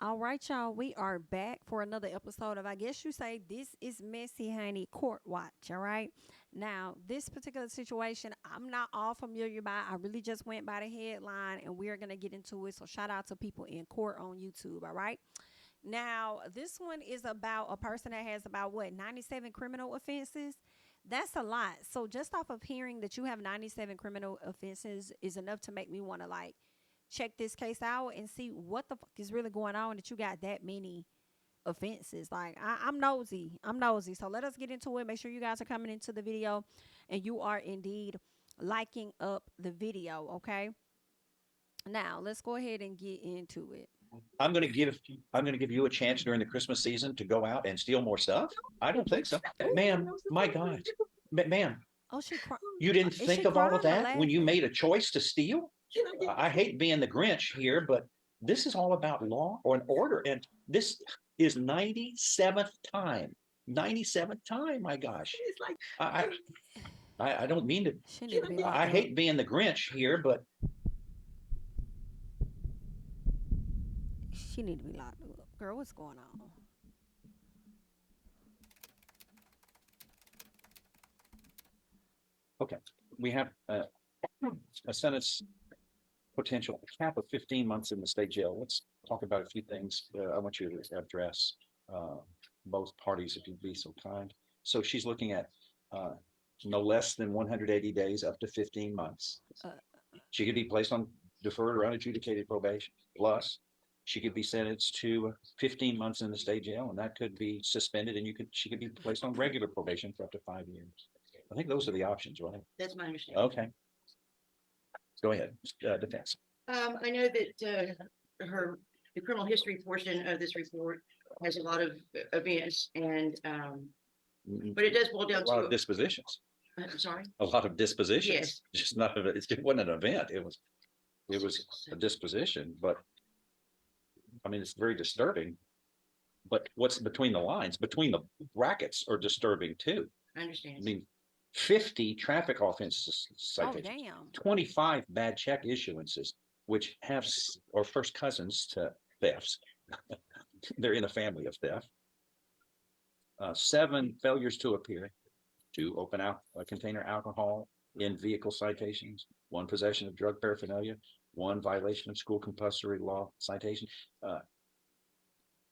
All right, y'all. We are back for another episode of I guess you say this is Messy Honey Court Watch. All right. Now, this particular situation, I'm not all familiar by. I really just went by the headline and we're gonna get into it. So shout out to people in court on YouTube. All right. Now, this one is about a person that has about what 97 criminal offenses. That's a lot. So just off of hearing that you have 97 criminal offenses is enough to make me want to like check this case out and see what the fuck is really going on that you got that many offenses. Like I'm nosy. I'm nosy. So let us get into it. Make sure you guys are coming into the video and you are indeed liking up the video. Okay. Now let's go ahead and get into it. I'm going to give I'm going to give you a chance during the Christmas season to go out and steal more stuff. I don't think so, ma'am. My God, ma'am, Oh, she cry- you didn't is she think of all of crying or that when you laughing? made a choice to steal. I hate being the Grinch here, but this is all about law or an order, and this is 97th time. 97th time. My gosh, I I don't mean to. She need to be I locked up. hate being the Grinch here, but She need to be locked up. Girl, what's going on? okay. We have a sentence potential cap of 15 months in the state jail. Let's talk about a few things. I want you to address uh, both parties, if you'd be so kind. So she's looking at uh, no less than 180 days up to 15 months. Uh, She could be placed on deferred or unadjudicated probation. Plus, she could be sentenced to 15 months in the state jail, and that could be suspended, and she could be placed on regular probation for up to 5 years. I think those are the options, right? That's my understanding. Okay, go ahead, defense. I know that the criminal history portion of this report has a lot of events and, but it does boil down A lot of to, dispositions. I'm sorry. A lot of dispositions. Yes. Just not it wasn't an event. It was a disposition, but I mean it's very disturbing. But what's between the lines, between the brackets are disturbing too. I understand. I mean, 50 traffic offenses oh citations, damn. 25 bad check issuances, which have or first cousins to thefts. They're in a family of theft. 7 failures to appear, 2 open out container alcohol in vehicle citations, 1 possession of drug paraphernalia, 1 violation of school compulsory law citation.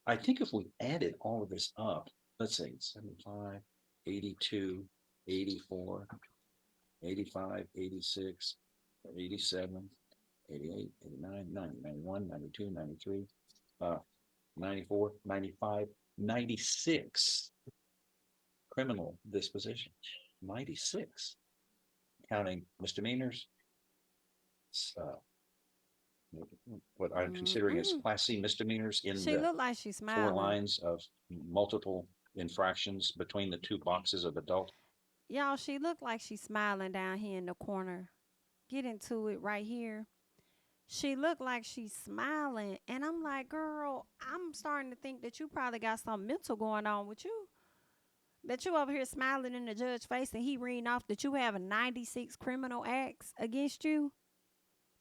I think if we added all of this up, let's see, 75, 82, 84, 85, 86, 87, 88, 89, 90, 91, 92, 93, 94, 95, 96 criminal disposition. 96, counting misdemeanors, uh, what I'm considering as Class C misdemeanors in She the looked like she's 4 smiling. lines of multiple infractions between the 2 boxes of adult. Y'all, she looked like she's smiling down here in the corner. Get into it right here. She looked like she's smiling. And I'm like, girl, I'm starting to think that you probably got some mental going on with you. That you over here smiling in the judge's face and he reading off that you have a 96 criminal acts against you.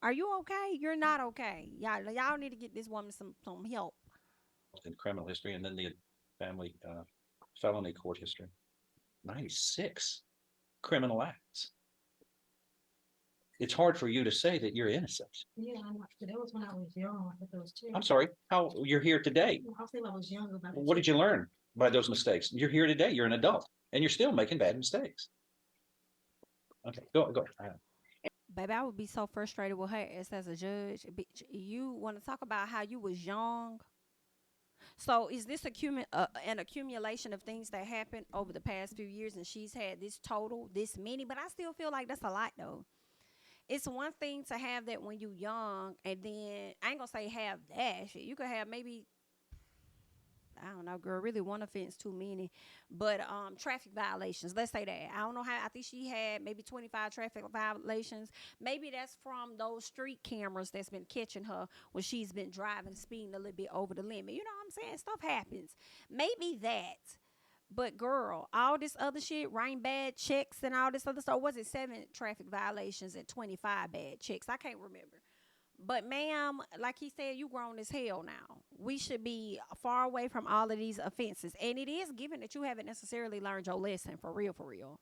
Are you okay? You're not okay. Y'all need to get this woman some help. In criminal history, and then the family felony court history. 96 criminal acts. It's hard for you to say that you're innocent. Yeah, that was when I was young. I thought that was too. I'm sorry. How you're here today? I think I was younger. What did you learn by those mistakes? You're here today. You're an adult, and you're still making bad mistakes. Okay, go. Baby, I would be so frustrated with her as a judge. Bitch, you want to talk about how you was young? So is this an accumulation of things that happened over the past few years, and she's had this total, this many? But I still feel like that's a lot, though. It's one thing to have that when you young, and then I ain't gonna say have that shit. You could have maybe I don't know, girl, really one offense too many. But traffic violations, let's say that. I don't know how I think she had maybe 25 traffic violations. Maybe that's from those street cameras that's been catching her when she's been driving, speeding a little bit over the limit. You know what I'm saying? Stuff happens. Maybe that. But girl, all this other shit, rain bad checks and all this other stuff. Was it 7 traffic violations and 25 bad checks? I can't remember. But ma'am, like he said, you grown as hell now. We should be far away from all of these offenses. And it is given that you haven't necessarily learned your lesson for real, for real.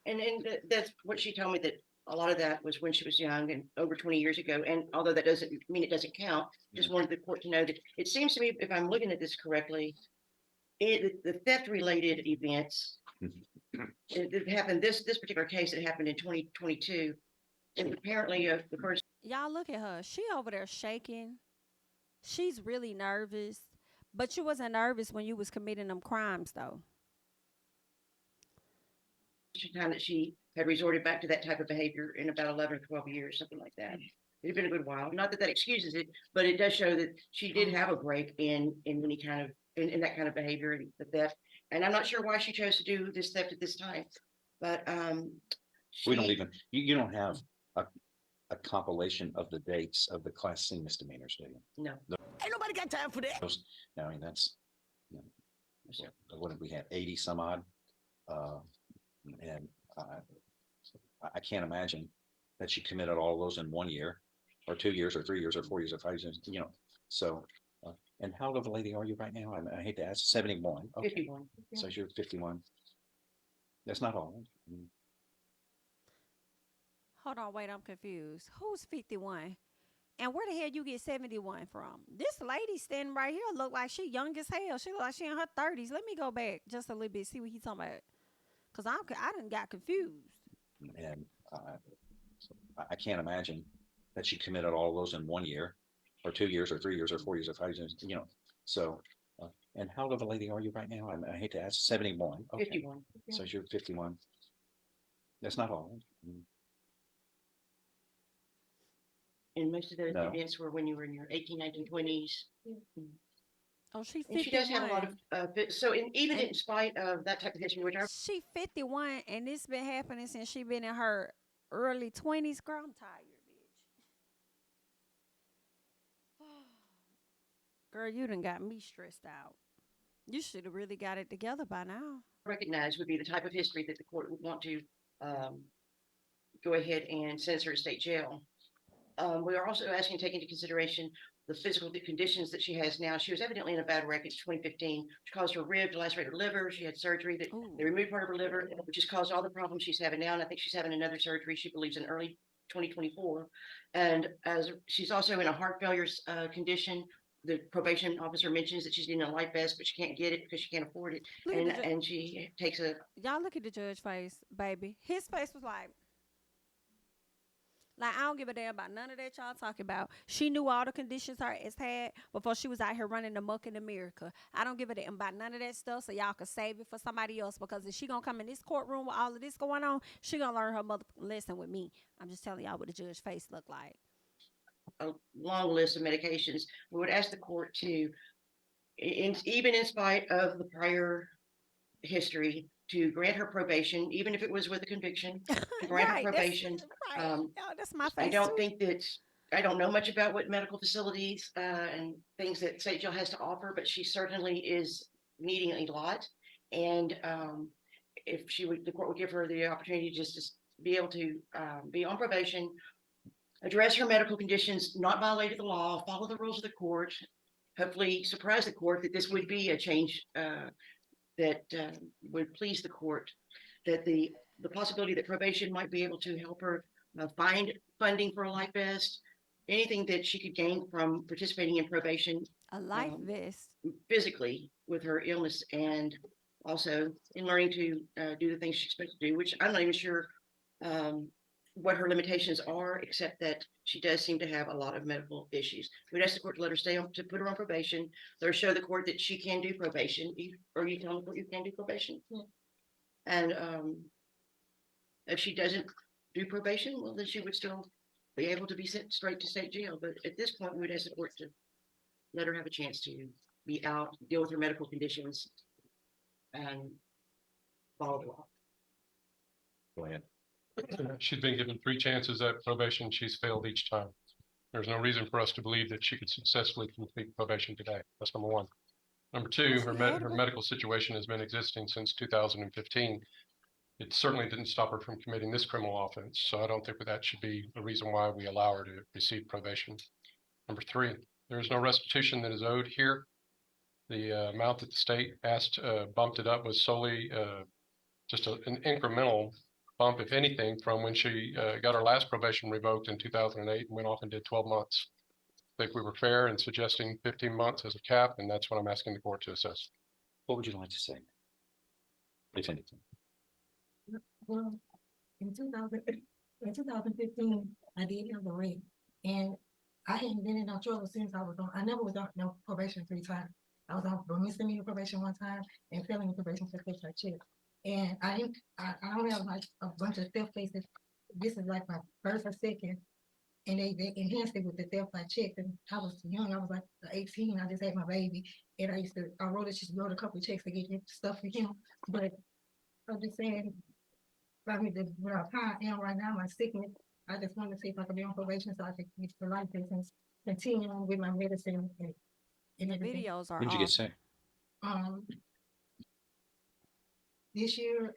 And that's what she told me, that a lot of that was when she was young and over 20 years ago. And although that doesn't mean it doesn't count, just wanted the court to know that it seems to me, if I'm looking at this correctly, the theft related events, it happened, this particular case, it happened in 2022. And apparently the person Y'all look at her. She over there shaking. She's really nervous. But you wasn't nervous when you was committing them crimes though. time that she had resorted back to that type of behavior in about 11 or 12 years, something like that. It had been a good while. Not that that excuses it, but it does show that she did have a break in any kind of in that kind of behavior and the theft. And I'm not sure why she chose to do this theft at this time, but We don't even, you don't have a compilation of the dates of the Class C misdemeanors, do you? no. Ain't nobody got time for that. Those, I mean, that's, you know, what did we have, 80 some odd? And I can't imagine that she committed all of those in 1 year, or 2 years, or 3 years, or 4 years, or 5 years, you know, so. And how old of a lady are you right now? I hate to ask, 71. Okay. 51. So you're 51. That's not old. Hold on, wait, I'm confused. Who's 51? And where the hell you get 71 from? This lady standing right here look like she young as hell. She look like she in her 30s. Let me go back just a little bit, see what he's talking about. Cause I done got confused. And I can't imagine that she committed all of those in 1 year, or 2 years, or 3 years, or 4 years, or 5 years, you know, so. And how old of a lady are you right now? I hate to ask, 71. Okay. 51. So you're 51. That's not old. And most of those No. events were when you were in your 18, 19, 20s. Oh, she's 51. And she does have a lot of, so even in spite of that type of history, which I She 51, and this been happening since she been in her early 20s. Girl, I'm tired, bitch. Girl, you done got me stressed out. You should have really got it together by now. recognize would be the type of history that the court would want to go ahead and sentence her to state jail. We are also asking to take into consideration the physical conditions that she has now. She was evidently in a bad wreck in 2015, which caused her rib to lacerate her liver. She had surgery that Ooh. they removed part of her liver, which has caused all the problems she's having now. And I think she's having another surgery, she believes, in early 2024. And as she's also in a heart failure condition. The probation officer mentions that she's in a life vest, but she can't get it because she can't afford it. Look at the ju- And she takes a Y'all look at the judge face, baby. His face was like I don't give a damn about none of that y'all talking about. She knew all the conditions her ass had before she was out here running the muck in America. I don't give a damn about none of that stuff, so y'all can save it for somebody else, because if she gonna come in this courtroom with all of this going on, she gonna learn her mother lesson with me. I'm just telling y'all what the judge face looked like. a long list of medications. We would ask the court to, even in spite of the prior history, to grant her probation, even if it was with a conviction, to grant Right, her probation. Right. Um, That's my face. I don't too. think that, I don't know much about what medical facilities and things that state jail has to offer, but she certainly is needing a lot. And if she would, the court would give her the opportunity just to be able to be on probation, address her medical conditions, not violate the law, follow the rules of the court, hopefully surprise the court that this would be a change that would please the court, that the possibility that probation might be able to help her find funding for a life vest, anything that she could gain from participating in probation A life vest. physically with her illness, and also in learning to do the things she's supposed to do, which I'm not even sure what her limitations are, except that she does seem to have a lot of medical issues. We'd ask the court to let her stay on, to put her on probation. Let her show the court that she can do probation, or you tell the court you can do probation. Yeah. And if she doesn't do probation, well, then she would still be able to be sent straight to state jail. But at this point, we would ask the court to let her have a chance to be out, deal with her medical conditions, and follow the law. Go ahead. She's been given 3 chances at probation. She's failed each time. There's no reason for us to believe that she could successfully complete probation today. That's number one. Number two, Yes, her we had her her. medical situation has been existing since 2015. it certainly didn't stop her from committing this criminal offense. So I don't think that should be a reason why we allow her to receive probation. Number three, there is no restitution that is owed here. The amount that the state asked, bumped it up was solely just an incremental bump, if anything, from when she got her last probation revoked in 2008 and went off and did 12 months. I think we were fair in suggesting 15 months as a cap, and that's what I'm asking the court to assess. What would you like to say? If anything. Well, in 2015, I did have a rape, and I hadn't been in no trouble since I never was on no probation 3 times. I was on misdemeanor probation 1 time and felony probation for theft by check. And I don't have like a bunch of theft cases. This is like my first or second, and they enhanced it with the theft by check. And I was young, I was like 18. I just had my baby, and I wrote a couple of checks to get stuff for him. But I'm just saying, I mean, where I am right now, my sickness, I just wanted to see if I could be on probation so I could get the life business, continue on with my medicine and The everything. videos are When did you get off. sick? This year,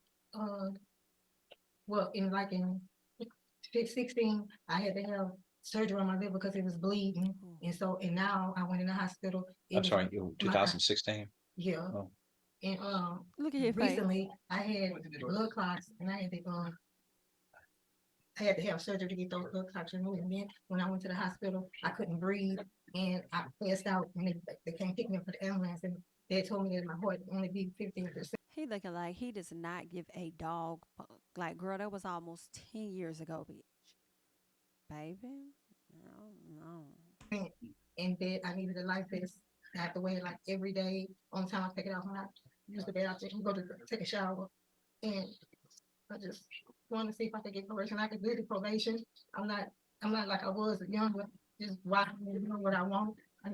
well, in 16, I had to have surgery on my liver because it was bleeding, and now I went in the hospital. I'm sorry, 2016? Yeah. Oh. And Look at your face. recently I had blood clots, and I had to have surgery to get those blood clots removed. And then when I went to the hospital, I couldn't breathe, and I passed out, and they came pick me up for the ambulance, and they told me that my heart would only be 15%. He looking like he does not give a dog fuck. Like, girl, that was almost 10 years ago, bitch. Baby, no. And that I needed a life vest. I have to wear it like every day. On time I take it off when I use the bed. I go to take a shower, and I just want to see if I could get probation. I could do the probation. I'm not like I was younger, just watching and doing what I want. I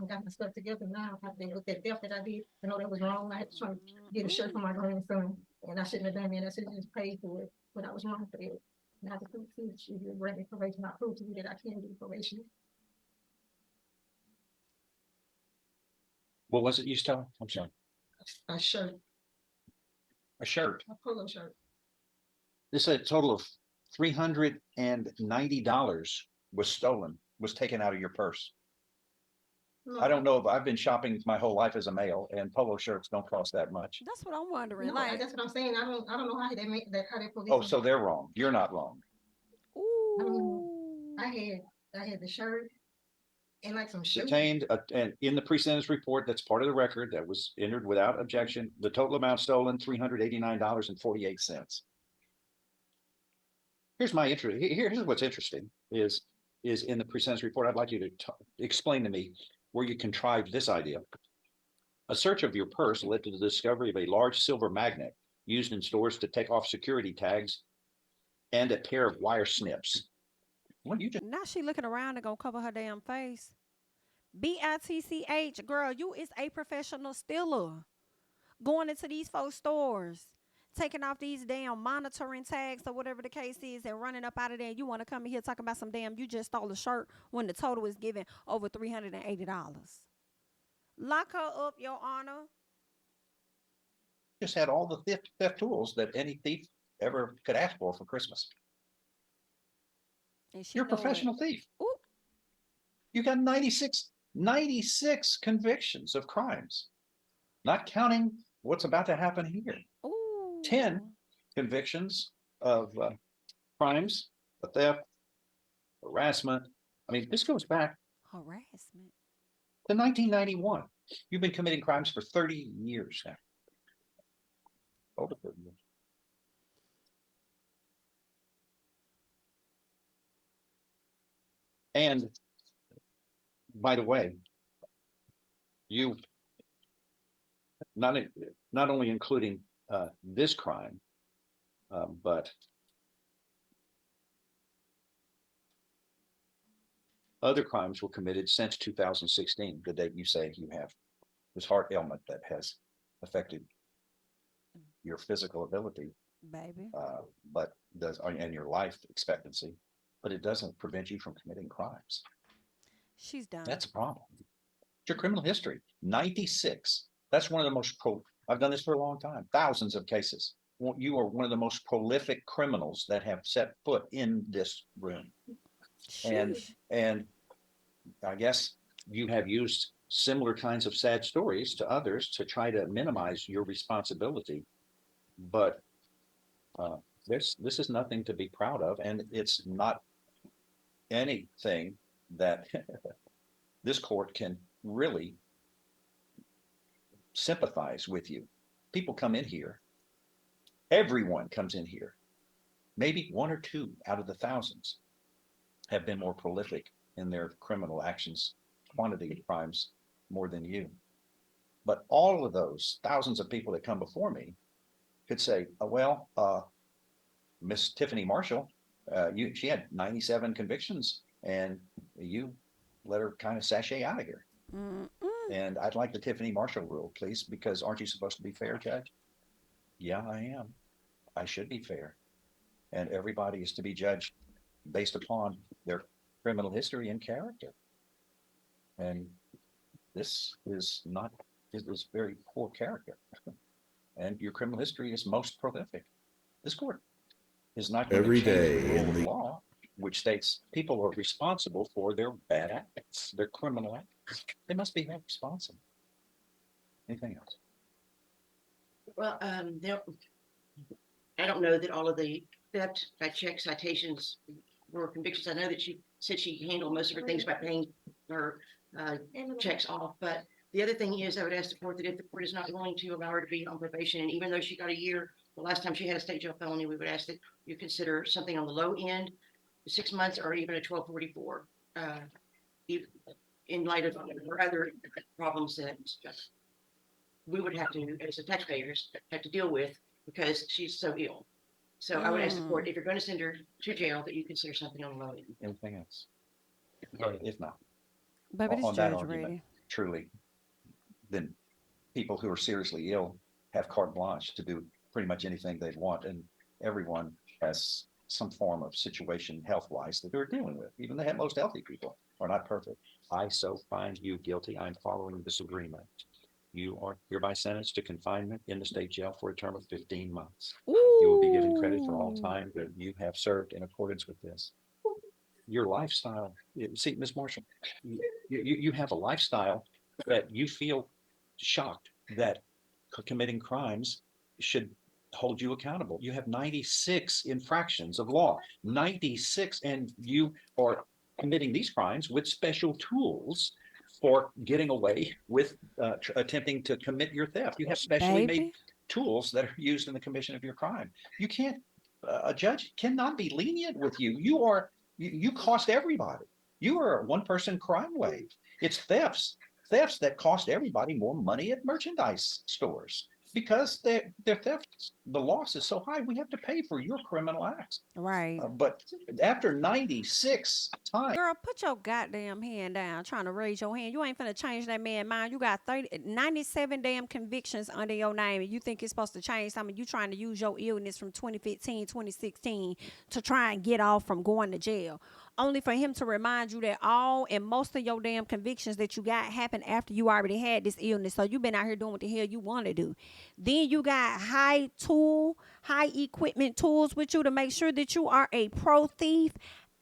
got my stuff together now. I think with that theft that I did, I know that was wrong. I had to try to get a shirt for my grandson, and I shouldn't have done that. I should have just paid for it, but I was wrong for it. And I just couldn't see that she did grant me probation. I proved to you that I can do probation. What was it you stole? I'm sorry. A shirt, A shirt. a polo shirt. This is a total of $390 was taken out of your purse. No, I don't know if I've been shopping my whole life as a male, and polo shirts don't cost that much. That's what I'm wondering. No, like, that's what I'm saying. I don't know how they make that. How they police. Oh, so they're wrong. You're not wrong. ooh. I had the shirt and like some shoes. Detained, and in the pre-sentence report, that's part of the record that was entered without objection. The total amount stolen, $389.48. Here's my interest. Here's what's interesting is in the pre-sentence report. I'd like you to explain to me where you contrived this idea. A search of your purse led to the discovery of a large silver magnet used in stores to take off security tags and a pair of wire snips. What you just Now she looking around and gonna cover her damn face. BITCH, girl, you is a professional stealer. Going into these folks' stores, taking off these damn monitoring tags or whatever the case is, and running up out of there. You want to come in here talking about some damn you just stole a shirt when the total is given over $380. Lock her up, Your Honor. just had all the theft tools that any thief ever could ask for Christmas. And she You're a know it. professional thief. Ooh. You got 96 convictions of crimes, not counting what's about to happen here. Ooh. 10 convictions of crimes, theft, harassment. I mean, this goes back Harassment. to 1991. You've been committing crimes for 30 years now. Over 30 years. And by the way, you not only including this crime, but other crimes were committed since 2016, the date you say you have this heart ailment that has affected your physical ability, Baby. but does and your life expectancy, but it doesn't prevent you from committing crimes. She's done. That's a problem. It's your criminal history, 96. That's one of the most I've done this for a long time, thousands of cases. you are one of the most prolific criminals that have set foot in this room. And, Sheesh. and I guess you have used similar kinds of sad stories to others to try to minimize your responsibility. But this is nothing to be proud of, and it's not anything that this court can really sympathize with you. People come in here, everyone comes in here. Maybe one or two out of the thousands have been more prolific in their criminal actions, quantity of crimes more than you. But all of those thousands of people that come before me could say, Miss Tiffany Marshall, she had 97 convictions and you let her kind of sashay out of here. Mm-mm. And I'd like the Tiffany Marshall rule, please, because aren't you supposed to be fair, Judge? Yeah, I am. I should be fair. And everybody is to be judged based upon their criminal history and character. And this is not, it is very poor character. And your criminal history is most prolific. This court is not going to Every change day the rule in of the law, which states people are responsible for their bad acts, their criminal acts. They must be held responsible. Anything else? Well, I don't know that all of the theft by check citations were convictions. I know that she said she handled most of her things by paying her checks off. But the other thing is, I would ask the court that if the court is not willing to allow her to be on probation, and even though she got a year, the last time she had a state jail felony, we would ask that you consider something on the low end, 6 months, or even a 1244, in light of her other problems that we would have to, as the taxpayers, have to deal with because she's so ill. So I would ask the court, if you're going to send her to jail, that you consider something on the low end. Anything else? No. If not, Baby, this on that judge argument, ready. truly, then people who are seriously ill have carte blanche to do pretty much anything they want. And everyone has some form of situation health-wise that they're dealing with. Even the most healthy people are not perfect. I so find you guilty. I'm following this agreement. You are hereby sentenced to confinement in the state jail for a term of 15 months. You will be given credit for all time that you have served in accordance with this. Your lifestyle, see, Ms. Marshall, you have a lifestyle that you feel shocked that committing crimes should hold you accountable. You have 96 infractions of law, 96, and you are committing these crimes with special tools for getting away with attempting to commit your theft. You have specially made Baby. tools that are used in the commission of your crime. You can't, a judge cannot be lenient with you. You cost everybody. You are a one-person crime wave. It's thefts that cost everybody more money at merchandise stores because their theft, the loss is so high. We have to pay for your criminal acts. Right. But after 96 times, Girl, put your goddamn hand down trying to raise your hand. You ain't finna change that man's mind. You got 97 damn convictions under your name, and you think it's supposed to change something. You trying to use your illness from 2015, 2016 to try and get off from going to jail. Only for him to remind you that all and most of your damn convictions that you got happened after you already had this illness. So you been out here doing what the hell you want to do. Then you got high equipment tools with you to make sure that you are a pro thief.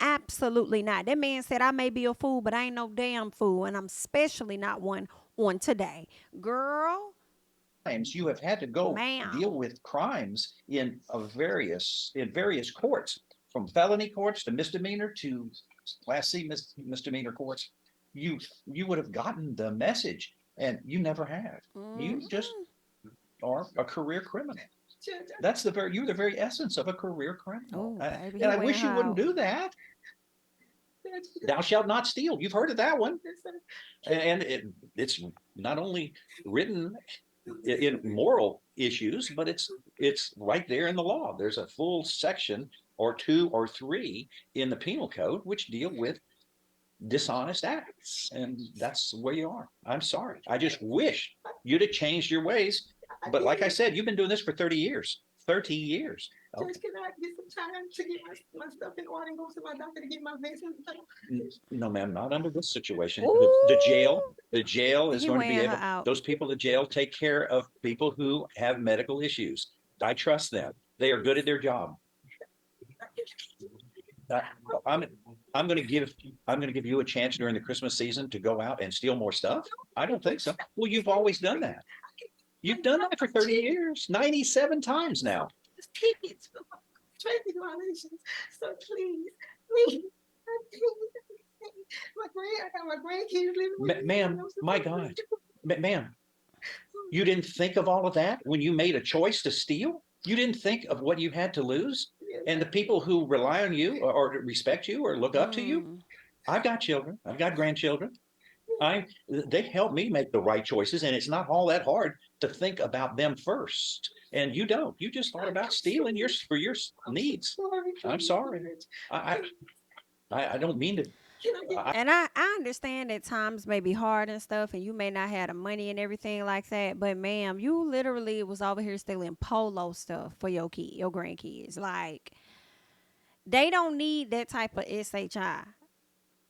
Absolutely not. That man said, I may be a fool, but I ain't no damn fool. And I'm especially not one on today. Girl. you have had to go Ma'am. deal with crimes in various courts, from felony courts to misdemeanor to Class C misdemeanor courts. You would have gotten the message, and you never have. You just are a career criminal. That's you're the very essence of a career criminal. Oh, baby, And I wish you wouldn't do that. Thou shalt not steal. You've heard of that one. And it's not only written in moral issues, but it's right there in the law. There's a full section or 2 or 3 in the penal code which deal with dishonest acts, and that's where you are. I'm sorry. I just wish you'd have changed your ways. But like I said, you've been doing this for 30 years. 30 years. Okay. Judge, can I get some time to get my stuff in order and go to my doctor to get my vaccine? No, ma'am, not under this situation. Ooh. The jail is He going to be weighing able, her out. those people in the jail take care of people who have medical issues. I trust them. They are good at their job. Uh, I'm going to give you a chance during the Christmas season to go out and steal more stuff. I don't think so. Well, you've always done that. You've done that for 30 years, 97 times now. Just tickets for traffic violations. So please. I got my grandkids living with me. Ma'am, my God, ma'am, you didn't think of all of that when you made a choice to steal? You didn't think of what you had to lose? And the people who rely on you or respect you or look up to you? I've got children. I've got grandchildren. They help me make the right choices, and it's not all that hard to think about them first. And you don't. You just thought about stealing for your needs. I'm sorry. I don't mean to. And I understand that times may be hard and stuff, and you may not have the money and everything like that. But ma'am, you literally was over here stealing polo stuff for your grandkids. Like, they don't need that type of SHI.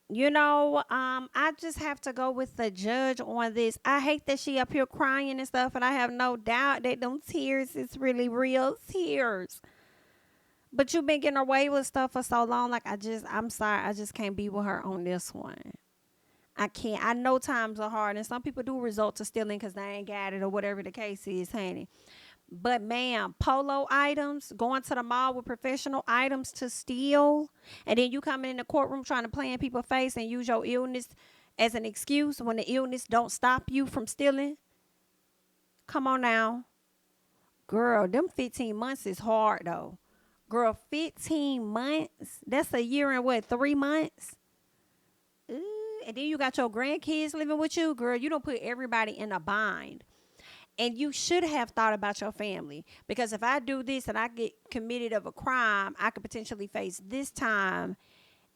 You know, I just have to go with the judge on this. I hate that she up here crying and stuff, and I have no doubt that them tears is really real tears. But you've been getting away with stuff for so long. Like, I'm sorry. I just can't be with her on this one. I can't. I know times are hard, and some people do resort to stealing because they ain't got it or whatever the case is, honey. But, ma'am, polo items, going to the mall with professional items to steal, and then you coming in the courtroom trying to play in people's face and use your illness as an excuse when the illness don't stop you from stealing. Come on now. Girl, them 15 months is hard, though. Girl, 15 months? That's a year and what, 3 months? And then you got your grandkids living with you. Girl, you don't put everybody in a bind. And you should have thought about your family. Because if I do this and I get committed of a crime, I could potentially face this time.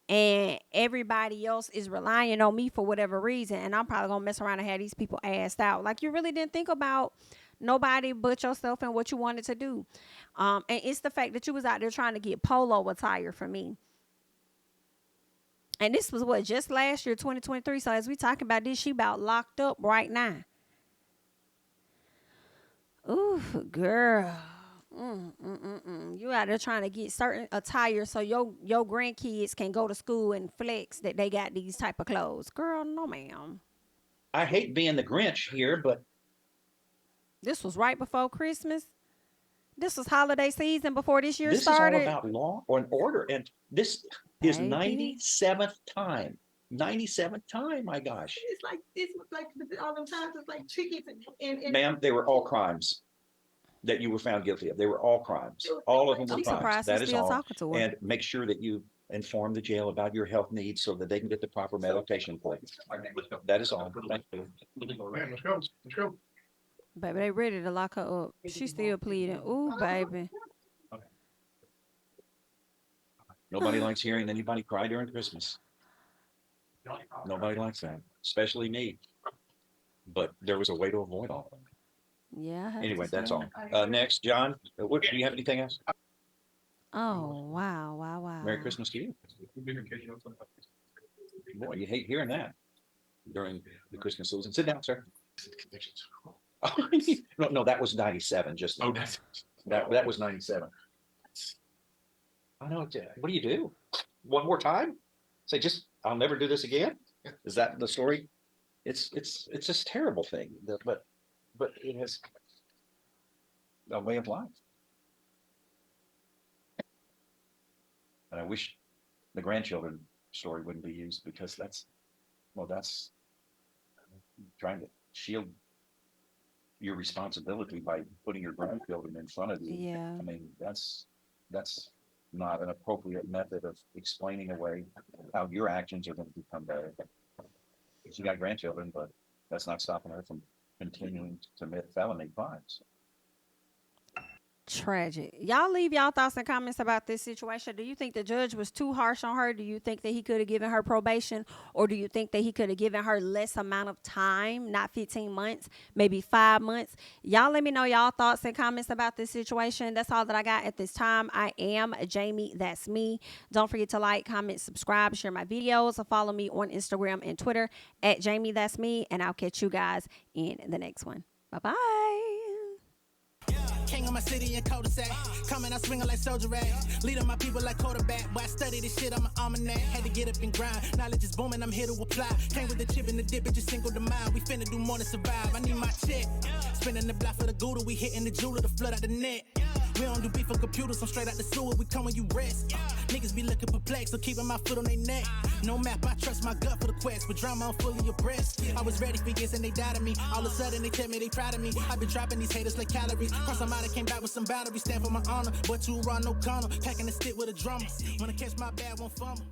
And everybody else is relying on me for whatever reason. And I'm probably going to mess around and have these people assed out. Like, you really didn't think about nobody but yourself and what you wanted to do. And it's the fact that you was out there trying to get polo attire for me. And this was what, just last year, 2023. So as we talking about this, she about locked up right now. Ooh, girl. You out there trying to get certain attire so your grandkids can go to school and flex that they got these type of clothes. Girl, no ma'am. I hate being the Grinch here, but this was right before Christmas. This was holiday season before this year this started. is all about law and order. And this is 97th time. 97th time, my gosh. It's like all them times it's like tickets and Ma'am, they were all crimes that you were found guilty of. They were all crimes. All of them were I'm crimes. surprised That he's is still all. talking to her. And make sure that you inform the jail about your health needs so that they can get the proper medication for you. That is all. Thank you. Man, let's go. Let's go. Baby, they ready to lock her up. She's still pleading. Ooh, baby. Nobody likes hearing anybody cry during Christmas. Nobody likes that, especially me. But there was a way to avoid all of them. Yeah. I have Anyway, to that's say. all. Next, John, do you have anything else? Oh, wow. Merry Christmas to you. Boy, you hate hearing that during the Christmas season. Sit down, sir. No, that was 97. Just that was 97. I know. What do you do? One more time? Say just I'll never do this again. Is that the story? It's just a terrible thing. But it has a way of life. And I wish the grandchildren story wouldn't be used because that's trying to shield your responsibility by putting your grandchildren in front of you. Yeah. I mean, that's not an appropriate method of explaining away how your actions are going to become better. She got grandchildren, but that's not stopping her from continuing to commit felony crimes. Tragic. Y'all leave y'all thoughts and comments about this situation. Do you think the judge was too harsh on her? Do you think that he could have given her probation? Or do you think that he could have given her less amount of time, not 15 months, maybe 5 months? Y'all let me know y'all thoughts and comments about this situation. That's all that I got at this time. I am Jami, that's me. Don't forget to like, comment, subscribe, share my videos, or follow me on Instagram and Twitter at Jami, that's me. And I'll catch you guys in the next one. Bye-bye. King of my city and cul-de-sac. Coming out swinging like soldier rag. Leading my people like quarterback. Boy, I study this shit, I'm an almanac. Had to get up and grind. Knowledge is booming, I'm here to apply. Came with the chip and the dip, it just single the mile. We finna do more than survive. I need my check. Spinning the block for the Gouda, we hitting the jeweler to flood out the net. We don't do beef for computers, I'm straight out the sewer, we come when you rest. Niggas be looking perplexed, so keeping my foot on their neck. No map, I trust my gut for the quest. With drama, I'm fully abreast. I was ready for years and they doubted me. All of a sudden, they tell me they proud of me. I've been dropping these haters like calories. Cross them out, I came back with some boundaries. Stand for my honor, but too raw, no corner. Packing the stick with a drummer. Wanna catch my bad, won't fumble.